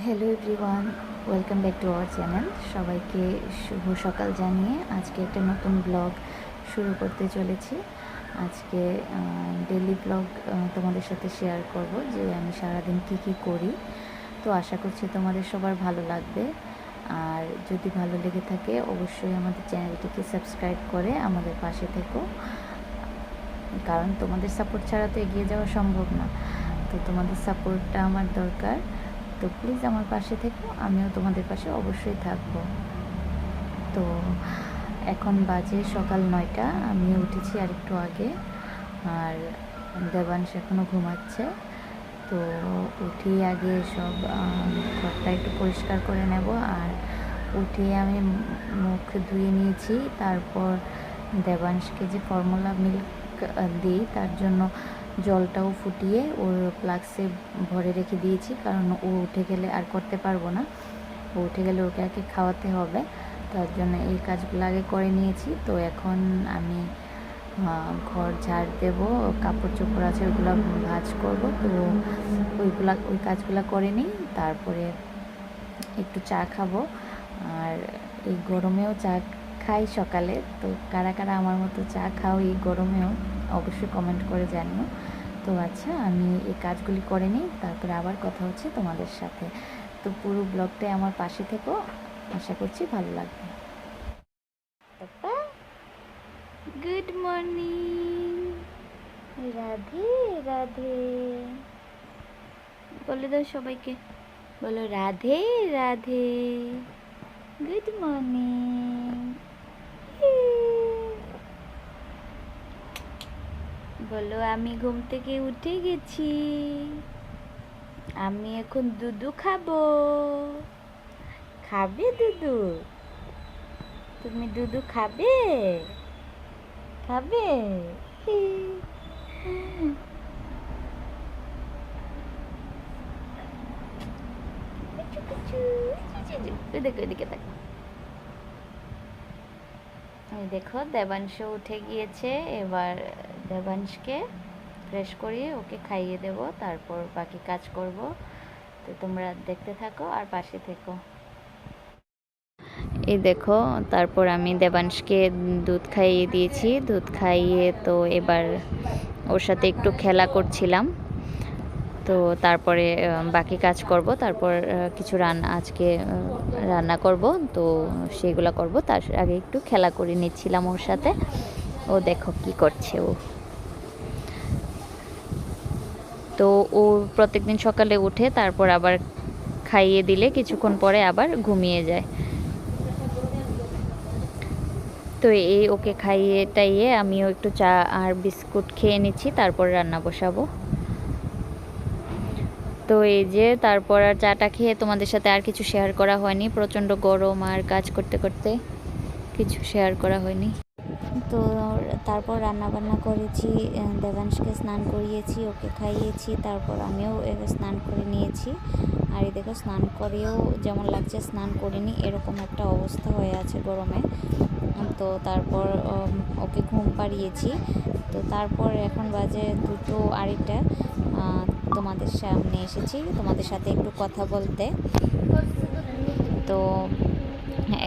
Hello everyone, welcome back to our channel. সবাইকে শুভ সকাল জানিয়ে আজকে একটা নতুন ব্লগ শুরু করতে চলেছি। আজকে ডেইলি ব্লগ তোমাদের সাথে শেয়ার করব যে আমি সারাদিন কি করি। তো আশা করছি তোমাদের সবার ভালো লাগবে। আর যদি ভালো লেগে থাকে অবশ্যই আমাদের চ্যানেলটিকে সাবস্ক্রাইব করে আমাদের পাশে থেকো, কারণ তোমাদের সাপোর্ট ছাড়া তো এগিয়ে যাওয়া সম্ভব না। তো তোমাদের সাপোর্টটা আমার দরকার। তো প্লিজ আমার পাশে থেকো, আমিও তোমাদের পাশে অবশ্যই থাকবো। তো এখন বাজে সকাল 9টা, আমি উঠেছি আর একটু আগে। আর দেবাংশ এখনও ঘুমাচ্ছে। তো উঠি আগে সব ঘরটা একটু পরিষ্কার করে নেব। আর উঠে আমি মুখ ধুয়ে নিয়েছি। তারপর দেবাংশকে যে ফর্মুলা মিল্ক দিই তার জন্য জলটাও ফুটিয়ে ওর ফ্লাক্সে ভরে রেখে দিয়েছি, কারণ ও উঠে গেলে আর করতে পারবো না। ও উঠে গেলে ওকে আগে খাওয়াতে হবে, তার জন্য এই কাজগুলো আগে করে নিয়েছি। তো এখন আমি ঘর ঝাড় দেব, কাপড় চোপড় আছে ওইগুলো ভাঁজ করব। তো ওই কাজগুলো করে নিই, তারপরে একটু চা খাবো। আর এই গরমেও চা খাই সকালে। তো কারা কারা আমার মতো চা খাও এই গরমেও অবশ্যই কমেন্ট করে জানিও। তো আচ্ছা, আমি এই কাজগুলি করে নিই, তারপরে আবার কথা হচ্ছে তোমাদের সাথে। তো পুরো ব্লগটাই আমার পাশে থেকো, আশা করছি ভালো লাগবে। গুড মর্নিং, রাধে রাধে বলে দাও সবাইকে, বলো রাধে রাধে, গুড মর্নিং। বলো আমি ঘুম থেকে উঠে গেছি, আমি এখন দুধু খাবো। খাবে দুধু? তুমি দুধু খাবে? খাবে? দেখো এদিকে দেখো, এই দেখো দেবাংশ উঠে গিয়েছে। এবার দেবাংশকে ফ্রেশ করিয়ে ওকে খাইয়ে দেব, তারপর বাকি কাজ করব। তো তোমরা দেখতে থাকো আর পাশে থেকো। এই দেখো, তারপর আমি দেবাংশকে দুধ খাইয়ে দিয়েছি। দুধ খাইয়ে তো এবার ওর সাথে একটু খেলা করছিলাম। তো তারপরে বাকি কাজ করব, তারপর কিছু আজকে রান্না করব, তো সেগুলো করব। তার আগে একটু খেলা করে নিচ্ছিলাম ওর সাথে। ও দেখো কি করছে ও। তো ও প্রত্যেকদিন সকালে উঠে তারপর আবার খাইয়ে দিলে কিছুক্ষণ পরে আবার ঘুমিয়ে যায়। তো এই ওকে খাইয়ে টাইয়ে আমিও একটু চা আর বিস্কুট খেয়ে নিচ্ছি, তারপর রান্না বসাবো। তো এই যে তারপর আর চাটা খেয়ে তোমাদের সাথে আর কিছু শেয়ার করা হয়নি, প্রচণ্ড গরম আর কাজ করতে করতে কিছু শেয়ার করা হয়নি। তো তারপর রান্না বান্না করেছি, দেবাংশকে স্নান করিয়েছি, ওকে খাইয়েছি, তারপর আমিও স্নান করে নিয়েছি। আর এই দেখো স্নান করেও যেমন লাগছে স্নান করিনি এরকম একটা অবস্থা হয়ে আছে গরমে। তো তারপর ওকে ঘুম পাড়িয়েছি। তো তারপর এখন বাজে 2:02, তোমাদের সামনে এসেছি তোমাদের সাথে একটু কথা বলতে। তো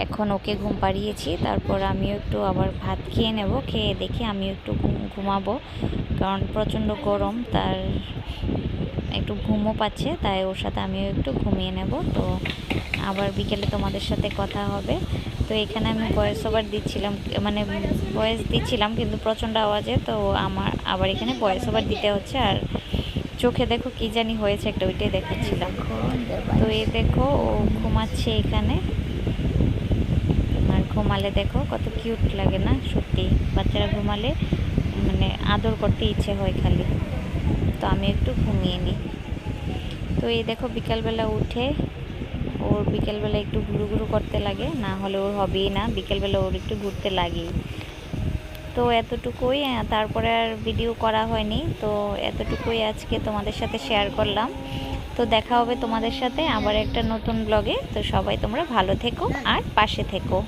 এখন ওকে ঘুম পাড়িয়েছি, তারপর আমিও একটু আবার ভাত খেয়ে নেব। খেয়ে দেখি আমিও একটু ঘুমাবো, কারণ প্রচণ্ড গরম, তার একটু ঘুমও পাচ্ছে, তাই ওর সাথে আমিও একটু ঘুমিয়ে নেব। তো আবার বিকেলে তোমাদের সাথে কথা হবে। তো এখানে আমি ভয়েস ওভার দিচ্ছিলাম, মানে ভয়েস দিচ্ছিলাম কিন্তু প্রচণ্ড আওয়াজে, তো আমার আবার এখানে ভয়েস ওভার দিতে হচ্ছে। আর চোখে দেখো কি জানি হয়েছে একটা, ওইটাই দেখাচ্ছিলাম। তো এই দেখো ও ঘুমাচ্ছে এখানে। আর ঘুমালে দেখো কত কিউট লাগে না? সত্যি বাচ্চারা ঘুমালে মানে আদর করতে ইচ্ছে হয় খালি। তো আমি একটু ঘুমিয়ে নিই। তো এই দেখো বিকালবেলা উঠে ওর বিকেলবেলা একটু ঘুরু করতে লাগে, না হলে ওর হবেই না, বিকেলবেলা ওর একটু ঘুরতে লাগেই। তো এতটুকুই, তারপরে আর ভিডিও করা হয়নি। তো এতটুকুই আজকে তোমাদের সাথে শেয়ার করলাম। তো দেখা হবে তোমাদের সাথে আবার একটা নতুন ব্লগে। তো সবাই তোমরা ভালো থেকো আর পাশে থেকো।